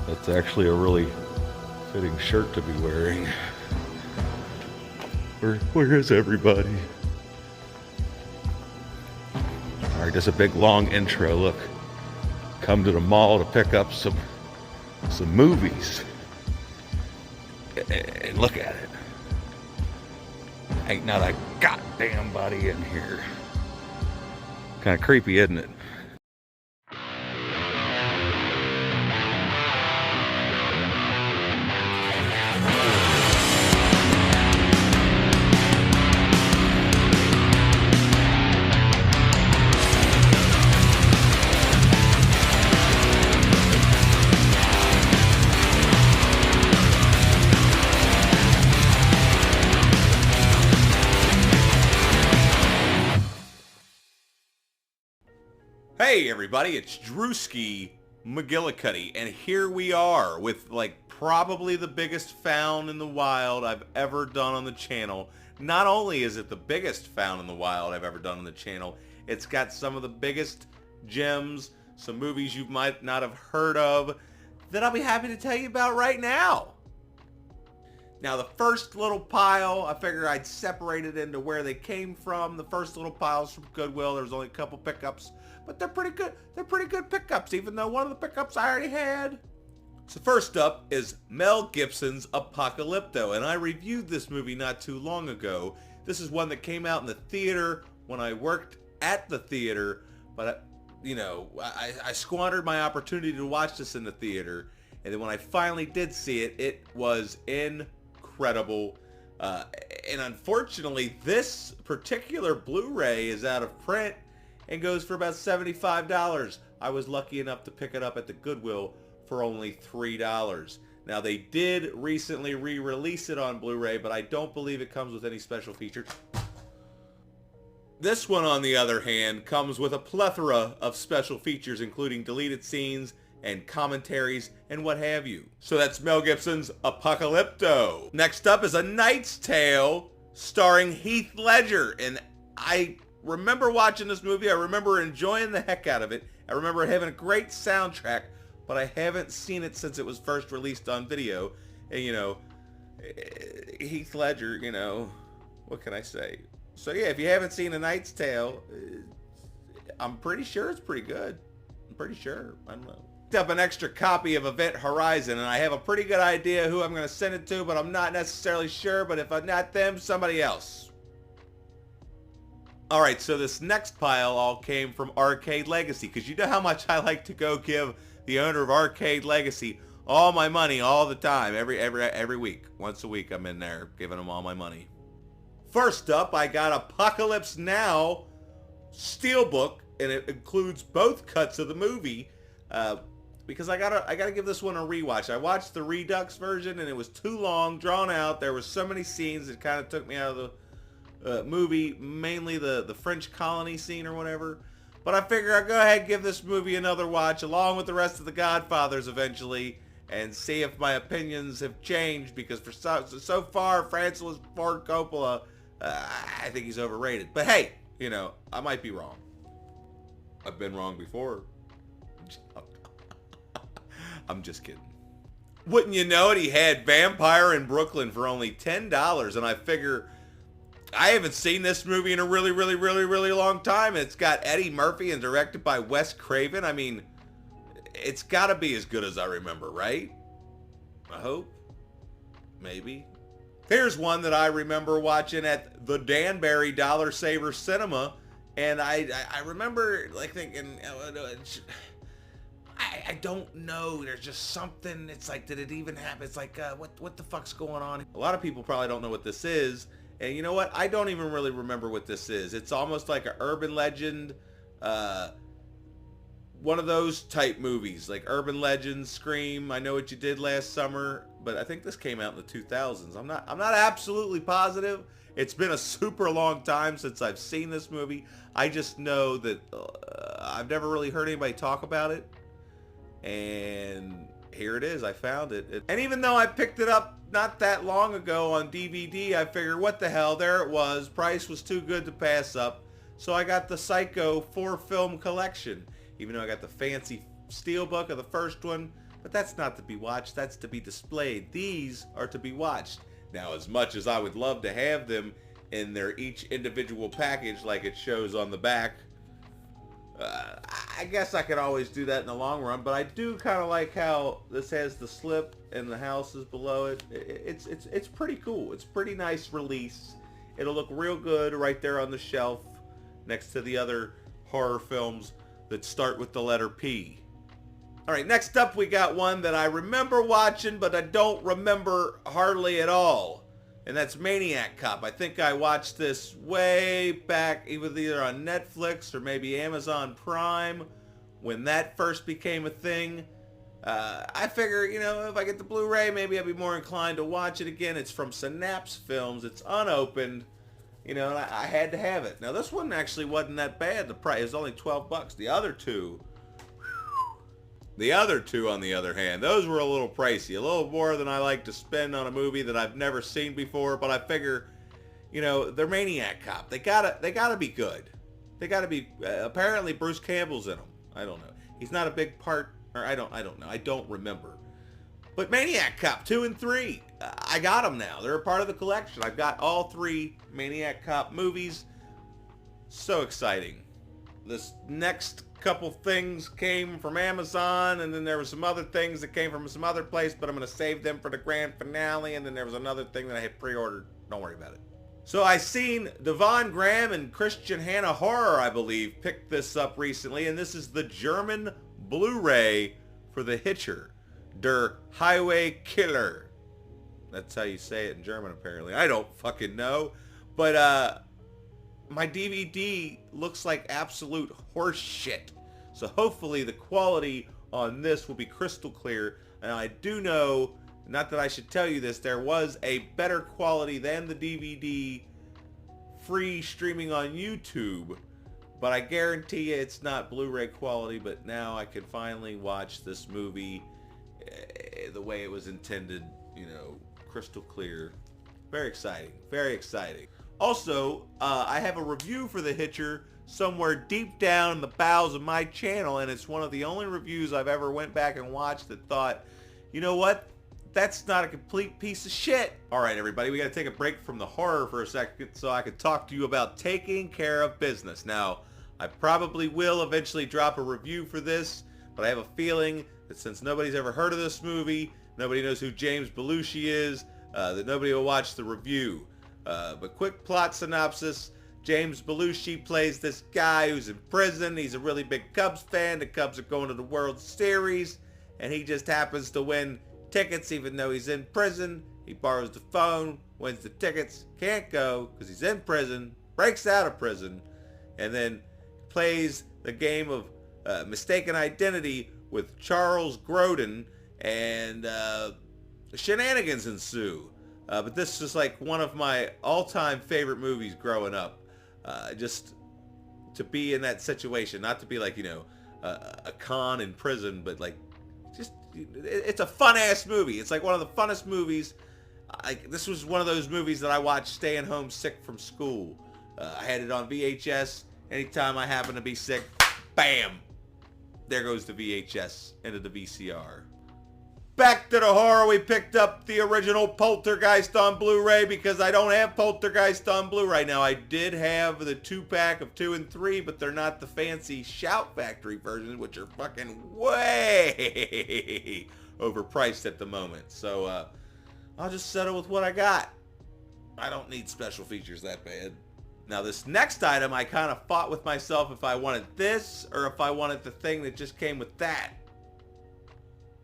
That's actually a really fitting shirt to be wearing. Where is everybody? Alright, just a big long intro. Look, come to the mall to pick up some movies. And look at it. Ain't not a goddamn body in here. Kind of creepy, isn't it? Hey everybody, it's Drewski McGillicuddy, and here we are with like probably the biggest found in the wild I've ever done on the channel. Not only is it the biggest found in the wild I've ever done on the channel, it's got some of the biggest gems, some movies you might not have heard of, that I'll be happy to tell you about right now. Now the first little pile, I figured I'd separate it into where they came from. The first little pile's from Goodwill. There's only a couple pickups, but they're pretty good. They're pretty good pickups, even though one of the pickups I already had. So first up is Mel Gibson's Apocalypto, and I reviewed this movie not too long ago. This is one that came out in the theater when I worked at the theater, but I squandered my opportunity to watch this in the theater, and then when I finally did see it, it was incredible. And unfortunately, this particular Blu-ray is out of print and goes for about $75. I was lucky enough to pick it up at the Goodwill for only $3. Now they did recently re-release it on Blu-ray, but I don't believe it comes with any special features. This one, on the other hand, comes with a plethora of special features, including deleted scenes and commentaries and what have you. So that's Mel Gibson's Apocalypto. Next up is A Knight's Tale starring Heath Ledger, and I remember watching this movie. I remember enjoying the heck out of it. I remember having a great soundtrack, but I haven't seen it since it was first released on video. And Heath Ledger, what can I say? So yeah, if you haven't seen A Knight's Tale, I'm pretty sure it's pretty good. I'm pretty sure. I don't know. Up an extra copy of Event Horizon, and I have a pretty good idea who I'm going to send it to, but I'm not necessarily sure. But if I'm not them, somebody else. Alright, so this next pile all came from Arcade Legacy, because you know how much I like to go give the owner of Arcade Legacy all my money all the time, every week. Once a week I'm in there giving them all my money. First up, I got Apocalypse Now Steelbook, and it includes both cuts of the movie, because I gotta give this one a rewatch. I watched the Redux version, and it was too long, drawn out. There was so many scenes that kind of took me out of the movie, mainly the French colony scene or whatever. But I figure I'll go ahead and give this movie another watch along with the rest of the Godfathers eventually, and see if my opinions have changed, because for so far Francis Ford Coppola, I think he's overrated. But hey, I might be wrong. I've been wrong before. I'm just kidding. Wouldn't you know it, he had Vampire in Brooklyn for only $10, and I figure I haven't seen this movie in a really long time, and it's got Eddie Murphy and directed by Wes Craven. I mean, it's got to be as good as I remember, right? I hope. Maybe. Here's one that I remember watching at the Danbury Dollar Saver Cinema, and I remember like thinking, I don't know, there's just something, it's like, did it even happen? It's like, what the fuck's going on? A lot of people probably don't know what this is, and you know what? I don't even really remember what this is. It's almost like an urban legend, one of those type movies, like Urban Legends, Scream, I Know What You Did Last Summer, but I think this came out in the 2000s. I'm not absolutely positive. It's been a super long time since I've seen this movie. I just know that I've never really heard anybody talk about it. And here it is. I found it. And even though I picked it up not that long ago on DVD, I figured, what the hell, there it was. Price was too good to pass up. So I got the Psycho 4-film collection. Even though I got the fancy steelbook of the first one, But that's not to be watched, that's to be displayed. These are to be watched. Now, as much as I would love to have them in their each individual package like it shows on the back, I guess I could always do that in the long run, but I do kind of like how this has the slip and the house is below it. It's pretty cool. It's a pretty nice release. It'll look real good right there on the shelf next to the other horror films that start with the letter P. Alright, next up we got one that I remember watching, but I don't remember hardly at all. And that's Maniac Cop. I think I watched this way back, either on Netflix or maybe Amazon Prime, when that first became a thing. I figure, you know, if I get the Blu-ray, maybe I'll be more inclined to watch it again. It's from Synopsis films. It's unopened, you know, and I had to have it. Now, this one actually wasn't that bad. The price is only $12. The other two, on the other hand, those were a little pricey, a little more than I like to spend on a movie that I've never seen before. But I figure, you know, they're Maniac Cop. They gotta be good. They gotta be. Apparently, Bruce Campbell's in them. I don't know. He's not a big part, or I don't know. I don't remember. But Maniac Cop 2 and 3, I got them now. They're a part of the collection. I've got all 3 Maniac Cop movies. So exciting. This next couple things came from Amazon, and then there were some other things that came from some other place, but I'm going to save them for the grand finale, and then there was another thing that I had pre-ordered. Don't worry about it. So I seen Devon Graham and Christian Hannah Horror, I believe, picked this up recently, and this is the German Blu-ray for The Hitcher, Der Highway Killer. That's how you say it in German, apparently. I don't fucking know. But, my DVD looks like absolute horse shit. So hopefully the quality on this will be crystal clear. And I do know, not that I should tell you this, there was a better quality than the DVD free streaming on YouTube. But I guarantee you it's not Blu-ray quality. But now I can finally watch this movie the way it was intended, you know, crystal clear. Very exciting. Very exciting. Also, I have a review for The Hitcher somewhere deep down in the bowels of my channel, and it's one of the only reviews I've ever went back and watched that thought, you know what? That's not a complete piece of shit. Alright, everybody, we gotta take a break from the horror for a second so I can talk to you about taking care of business. Now, I probably will eventually drop a review for this, but I have a feeling that since nobody's ever heard of this movie, nobody knows who James Belushi is, that nobody will watch the review. But quick plot synopsis. James Belushi plays this guy who's in prison. He's a really big Cubs fan. The Cubs are going to the World Series, and he just happens to win tickets even though he's in prison. He borrows the phone, wins the tickets, can't go because he's in prison, breaks out of prison, and then plays the game of mistaken identity with Charles Grodin, and shenanigans ensue. But this is like one of my all-time favorite movies growing up. Just to be in that situation, not to be like, you know, a con in prison, but like, just, it's a fun-ass movie. It's like one of the funnest movies. This was one of those movies that I watched staying home sick from school. I had it on VHS. Anytime I happen to be sick, bam! There goes the VHS into the VCR. Back to the horror, we picked up the original Poltergeist on Blu-ray because I don't have Poltergeist on Blu-ray. Now, I did have the 2-pack of 2 and 3, but they're not the fancy Shout Factory versions, which are fucking way overpriced at the moment. So, I'll just settle with what I got. I don't need special features that bad. Now, this next item, I kind of fought with myself if I wanted this or if I wanted the thing that just came with that,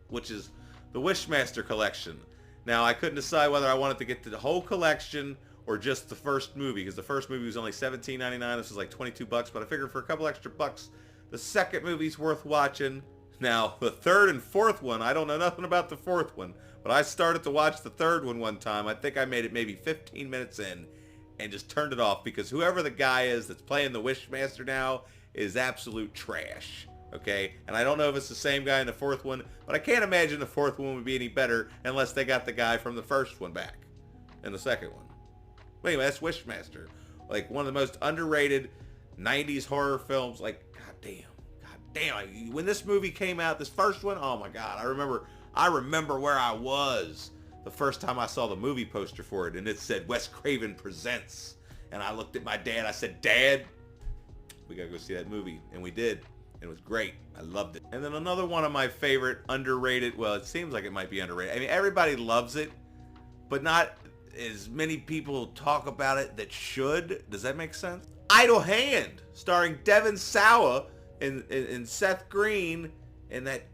which is the Wishmaster collection. Now, I couldn't decide whether I wanted to get the whole collection or just the first movie, because the first movie was only $17.99. This was like $22, but I figured for a couple extra bucks, the second movie's worth watching. Now, the third and fourth one, I don't know nothing about the fourth one, but I started to watch the third one time. I think I made it maybe 15 minutes in and just turned it off because whoever the guy is that's playing the Wishmaster now is absolute trash. Okay, and I don't know if it's the same guy in the fourth one, but I can't imagine the fourth one would be any better unless they got the guy from the first one back in the second one. But anyway, that's Wishmaster. Like, one of the most underrated 90s horror films. Like, goddamn. When this movie came out, this first one, oh my god, I remember I remember where I was the first time I saw the movie poster for it, and it said Wes Craven Presents. And I looked at my dad. I said, Dad, we gotta go see that movie. And we did. And it was great. I loved it. And then another one of my favorite underrated, well, it seems like it might be underrated. I mean, everybody loves it, but not as many people talk about it that should. Does that make sense? Idle Hand, starring Devon Sawa and Seth Green and that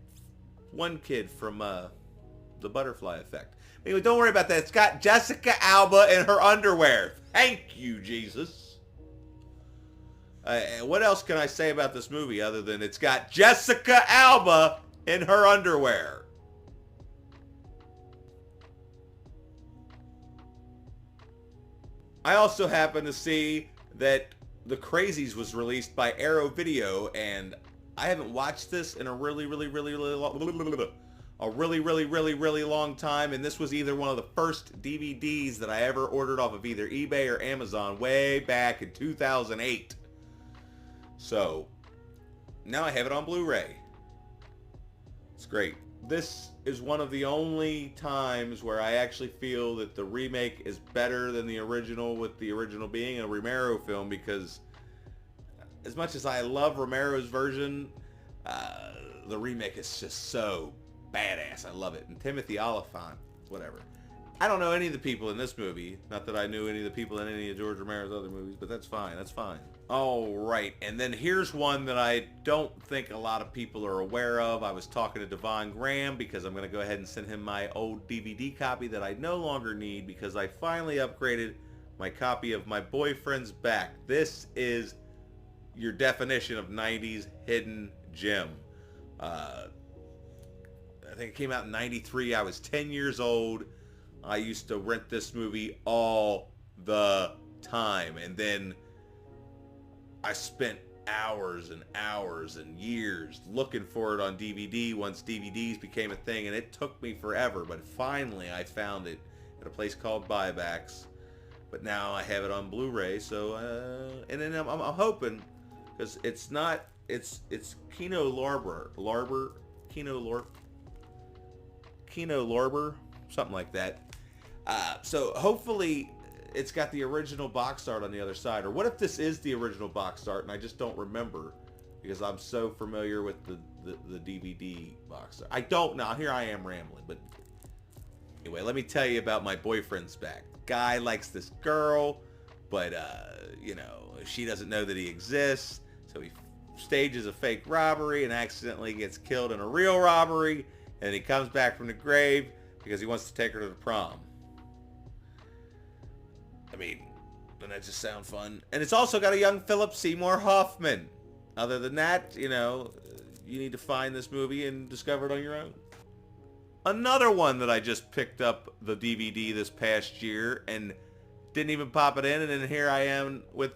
one kid from The Butterfly Effect. Anyway, don't worry about that. It's got Jessica Alba in her underwear. Thank you, Jesus. What else can I say about this movie other than it's got Jessica Alba in her underwear? I also happen to see that the Crazies was released by Arrow Video, and I haven't watched this in a really long time, and this was either one of the first DVDs that I ever ordered off of either eBay or Amazon way back in 2008. So, now I have it on Blu-ray. It's great. This is one of the only times where I actually feel that the remake is better than the original, with the original being a Romero film, because as much as I love Romero's version, the remake is just so badass. I love it. And Timothy Olyphant, whatever. I don't know any of the people in this movie. Not that I knew any of the people in any of George Romero's other movies, but that's fine. That's fine. All right. And then here's one that I don't think a lot of people are aware of. I was talking to Devon Graham because I'm going to go ahead and send him my old DVD copy that I no longer need because I finally upgraded my copy of My Boyfriend's Back. This is your definition of 90s hidden gem. I think it came out in 93. I was 10 years old. I used to rent this movie all the time. And then I spent hours and hours and years looking for it on DVD once DVDs became a thing. And it took me forever. But finally I found it at a place called Buybacks. But now I have it on Blu-ray. So, and then I'm hoping, because it's not, it's Kino Lorber, something like that. So hopefully it's got the original box art on the other side. Or what if this is the original box art and I just don't remember because I'm so familiar with the DVD box art. I don't know. Here I am rambling. But anyway, let me tell you about My Boyfriend's Back. Guy likes this girl, but, you know, she doesn't know that he exists. So he stages a fake robbery and accidentally gets killed in a real robbery. And he comes back from the grave because he wants to take her to the prom. I mean, doesn't that just sound fun? And it's also got a young Philip Seymour Hoffman. Other than that, you know, you need to find this movie and discover it on your own. Another one that I just picked up the DVD this past year and didn't even pop it in, and then here I am with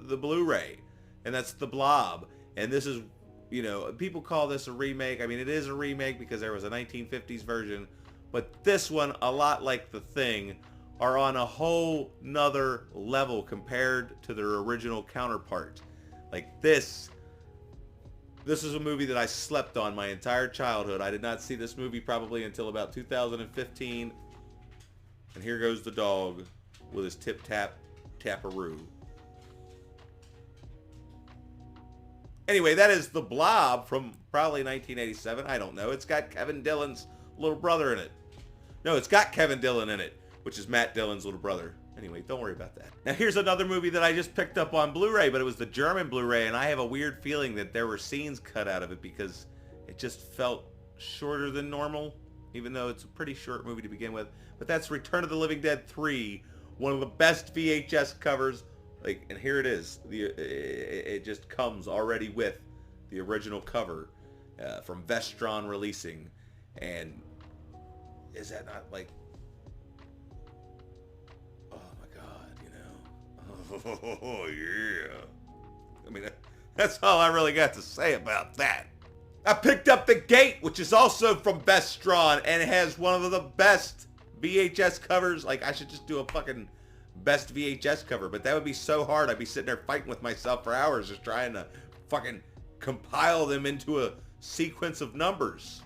the Blu-ray, and that's The Blob. And this is, you know, people call this a remake. I mean, it is a remake because there was a 1950s version, but this one, a lot like The Thing, are on a whole nother level compared to their original counterpart. Like this is a movie that I slept on my entire childhood. I did not see this movie probably until about 2015. And here goes the dog with his tip-tap taparoo. Anyway, that is The Blob from probably 1987. I don't know. It's got Kevin Dillon's little brother in it. No, it's got Kevin Dillon in it, which is Matt Dillon's little brother. Anyway, don't worry about that. Now here's another movie that I just picked up on Blu-ray, but it was the German Blu-ray, and I have a weird feeling that there were scenes cut out of it because it just felt shorter than normal, even though it's a pretty short movie to begin with. But that's Return of the Living Dead 3, one of the best VHS covers. Like, and here it is. It just comes already with the original cover from Vestron Releasing, and is that not like? Oh, yeah. I mean, that's all I really got to say about that. I picked up The Gate, which is also from Vestron, and it has one of the best VHS covers. Like, I should just do a fucking best VHS cover, but that would be so hard. I'd be sitting there fighting with myself for hours just trying to fucking compile them into a sequence of numbers.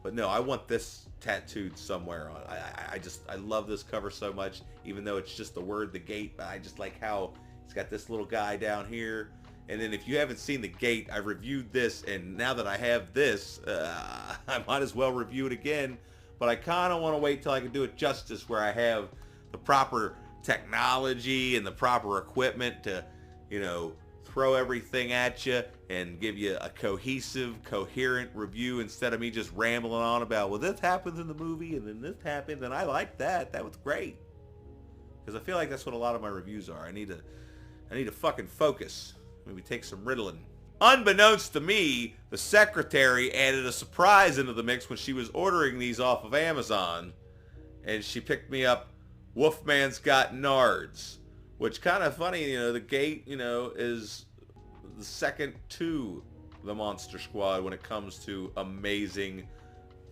But no, I want this tattooed somewhere on. I love this cover so much, even though it's just the word The Gate. But I just like how it's got this little guy down here. And then if you haven't seen The Gate, I reviewed this, and now that I have this, I might as well review it again. But I kind of want to wait till I can do it justice, where I have the proper technology and the proper equipment to, you know, throw everything at you and give you a cohesive, coherent review instead of me just rambling on about, well, this happens in the movie and then this happened and I like that. That was great. Because I feel like that's what a lot of my reviews are. I need to fucking focus. Maybe take some Ritalin. Unbeknownst to me, the secretary added a surprise into the mix when she was ordering these off of Amazon, and she picked me up Wolfman's Got Nards, which kind of funny, you know, The Gate, you know, is the second to the Monster Squad when it comes to amazing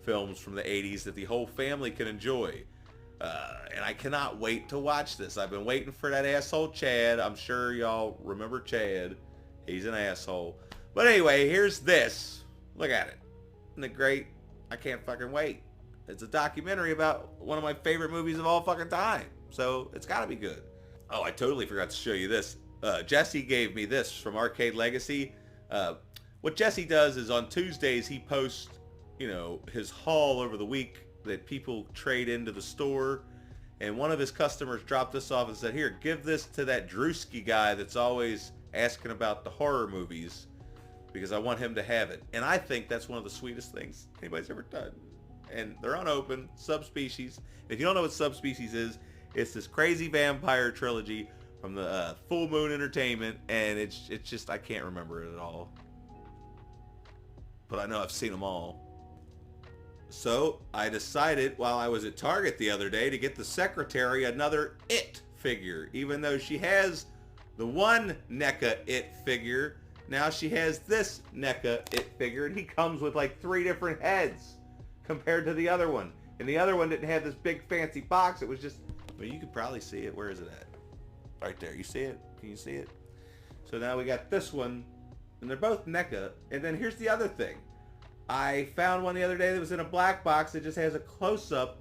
films from the 80s that the whole family can enjoy. And I cannot wait to watch this. I've been waiting for that asshole Chad. I'm sure y'all remember Chad. He's an asshole. But anyway, here's this. Look at it. Isn't it great? I can't fucking wait. It's a documentary about one of my favorite movies of all fucking time. So it's got to be good. Oh, I totally forgot to show you this. Jesse gave me this from Arcade Legacy. What Jesse does is on Tuesdays he posts, you know, his haul over the week that people trade into the store. And one of his customers dropped this off and said, here, give this to that Drewski guy that's always asking about the horror movies, because I want him to have it. And I think that's one of the sweetest things anybody's ever done. And they're unopened, Subspecies. If you don't know what Subspecies is, it's this crazy vampire trilogy from the Full Moon Entertainment, and it's just, I can't remember it at all. But I know I've seen them all. So I decided while I was at Target the other day to get the secretary another It figure. Even though she has the one NECA It figure, now she has this NECA It figure, and he comes with like 3 different heads compared to the other one. And the other one didn't have this big fancy box. It was just, well, you could probably see it. Where is it at? Right there. You see it? Can you see it? So now we got this one, and they're both NECA. And then here's the other thing. I found one the other day that was in a black box that just has a close-up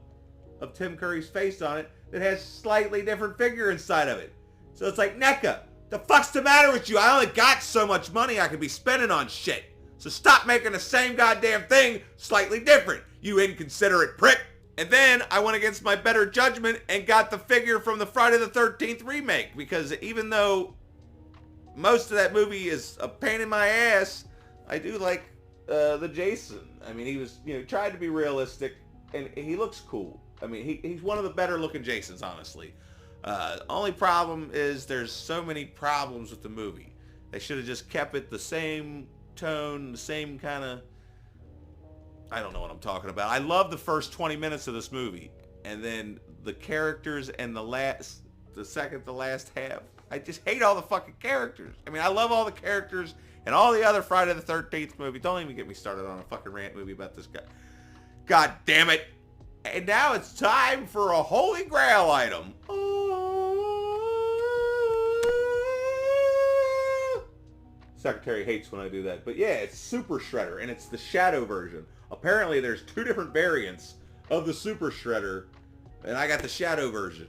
of Tim Curry's face on it that has slightly different figure inside of it. So it's like, NECA, the fuck's the matter with you? I only got so much money I could be spending on shit. So stop making the same goddamn thing slightly different, you inconsiderate prick. And then I went against my better judgment and got the figure from the Friday the 13th remake, because even though most of that movie is a pain in my ass, I do like the Jason. I mean, he was, you know, tried to be realistic, and he looks cool. I mean, he's one of the better looking Jasons, honestly. Only problem is there's so many problems with the movie. They should have just kept it the same tone, the same kind of, I don't know what I'm talking about. I love the first 20 minutes of this movie, and then the characters and the second to last half, I just hate all the fucking characters. I mean, I love all the characters and all the other Friday the 13th movies. Don't even get me started on a fucking rant movie about this guy. God damn it. And now it's time for a Holy Grail item. Secretary hates when I do that. But yeah, it's Super Shredder, and it's the Shadow version. Apparently there's 2 different variants of the Super Shredder, and I got the Shadow version.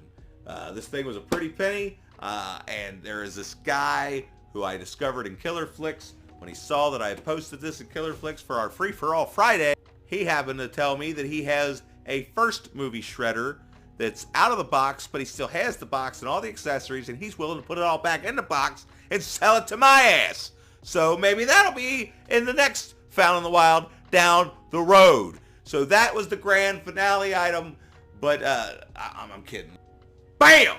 This thing was a pretty penny, and there is this guy who I discovered in Killer Flicks. When he saw that I had posted this in Killer Flicks for our Free For All Friday, he happened to tell me that he has a first movie Shredder that's out of the box, but he still has the box and all the accessories, and he's willing to put it all back in the box and sell it to my ass. So maybe that'll be in the next Found in the Wild down the road. So that was the grand finale item, but I'm kidding. Bam!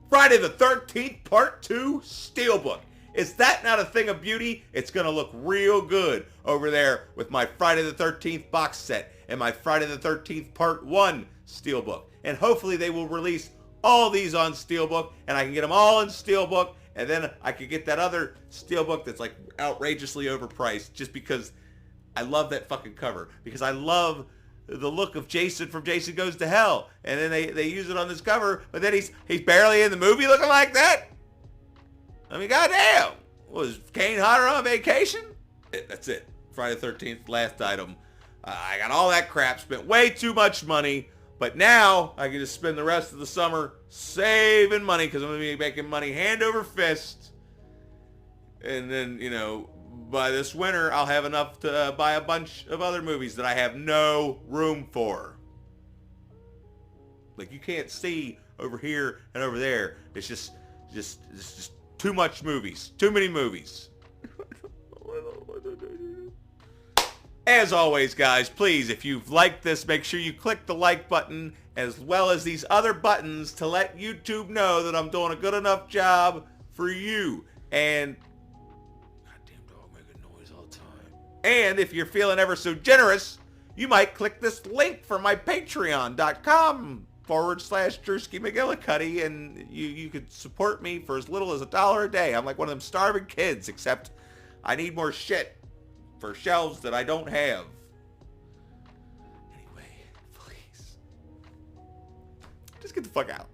Friday the 13th Part 2 Steelbook. Is that not a thing of beauty? It's going to look real good over there with my Friday the 13th box set and my Friday the 13th Part 1 Steelbook. And hopefully they will release all these on Steelbook, and I can get them all in Steelbook, and then I could get that other Steelbook that's like outrageously overpriced just because I love that fucking cover. Because I love the look of Jason from Jason Goes to Hell. And then they use it on this cover, but then he's barely in the movie looking like that. I mean, goddamn. Was Kane Hodder on vacation? That's it. Friday the 13th, last item. I got all that crap, spent way too much money, but now I can just spend the rest of the summer saving money because I'm going to be making money hand over fist. And then, you know, by this winter, I'll have enough to buy a bunch of other movies that I have no room for. Like, you can't see over here and over there. It's just too much movies. Too many movies. As always, guys, please, if you've liked this, make sure you click the like button as well as these other buttons to let YouTube know that I'm doing a good enough job for you. And goddamn dog making noise all the time. And if you're feeling ever so generous, you might click this link for my patreon.com/Drewski McGillicuddy, and you could support me for as little as $1 a day. I'm like one of them starving kids, except I need more shit for shelves that I don't have. Anyway, please, just get the fuck out.